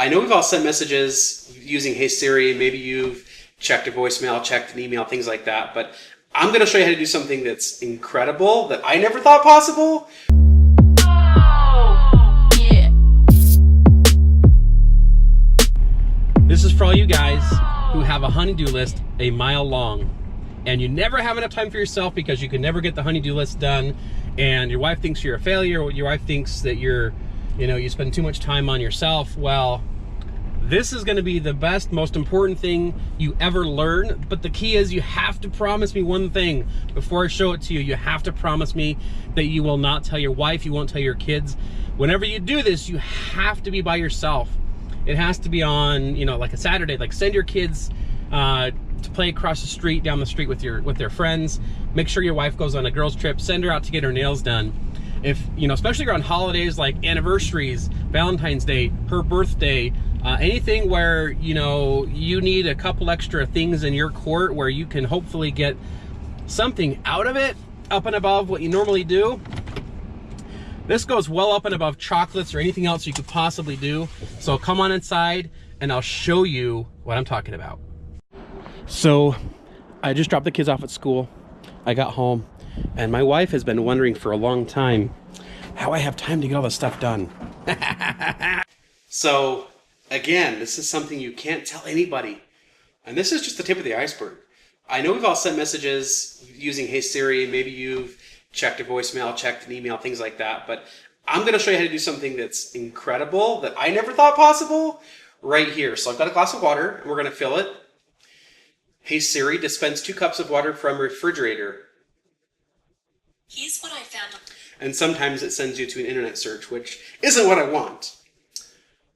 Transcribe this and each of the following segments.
I know we've all sent messages using Hey Siri. Maybe you've checked a voicemail, checked an email, things like that. But I'm going to show you how to do something that's incredible that I never thought possible. This is for all you guys who have a honey-do list a mile long and you never have enough time for yourself because you can never get the honey-do list done, and your wife thinks you're a failure, or your wife thinks that you spend too much time on yourself. Well, this is going to be the best, most important thing you ever learn. But the key is you have to promise me one thing before I show it to you. You have to promise me that you will not tell your wife, you won't tell your kids. Whenever you do this, you have to be by yourself. It has to be on, like a Saturday. Like, send your kids to play across the street, down the street with their friends. Make sure your wife goes on a girls trip. Send her out to get her nails done. If especially around holidays like anniversaries, Valentine's Day, her birthday, anything where you need a couple extra things in your court where you can hopefully get something out of it up and above what you normally do. This goes well up and above chocolates or anything else you could possibly do. So come on inside and I'll show you what I'm talking about. So I just dropped the kids off at school. I got home and my wife has been wondering for a long time how I have time to get all this stuff done. So again, this is something you can't tell anybody. And this is just the tip of the iceberg. I know we've all sent messages using Hey Siri. Maybe you've checked a voicemail, checked an email, things like that. But I'm going to show you how to do something that's incredible that I never thought possible right here. So I've got a glass of water and we're going to fill it. Hey Siri, dispense 2 cups of water from refrigerator. Here's what I found. And sometimes it sends you to an internet search, which isn't what I want.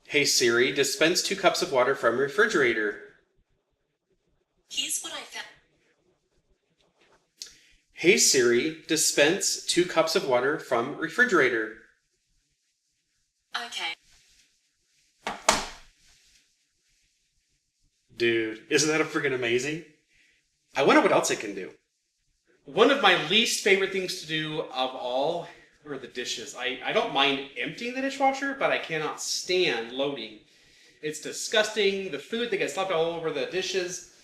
Hey Siri, dispense 2 cups of water from refrigerator. Here's what I found. Hey Siri, dispense 2 cups of water from refrigerator. Okay. Dude, isn't that freaking amazing? I wonder what else it can do. One of my least favorite things to do of all are the dishes. I don't mind emptying the dishwasher, but I cannot stand loading. It's disgusting. The food that gets left all over the dishes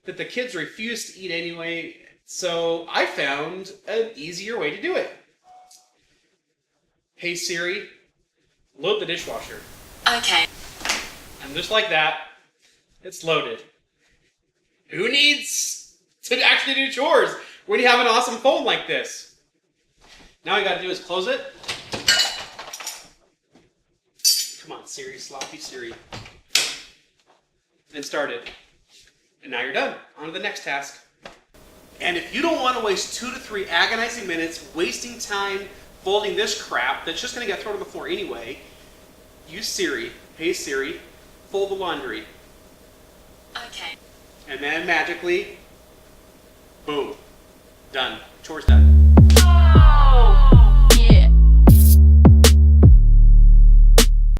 that the kids refuse to eat anyway. So I found an easier way to do it. Hey Siri, load the dishwasher. Okay. And just like that, it's loaded. Who needs to actually do chores when you have an awesome phone like this? Now all you gotta do is close it. Come on, Siri, sloppy Siri. And start it. And now you're done. On to the next task. And if you don't want to waste 2 to 3 agonizing minutes wasting time folding this crap that's just going to get thrown on the floor anyway, use Siri. Hey Siri, fold the laundry. Okay. And then magically, boom, done. Chore's done.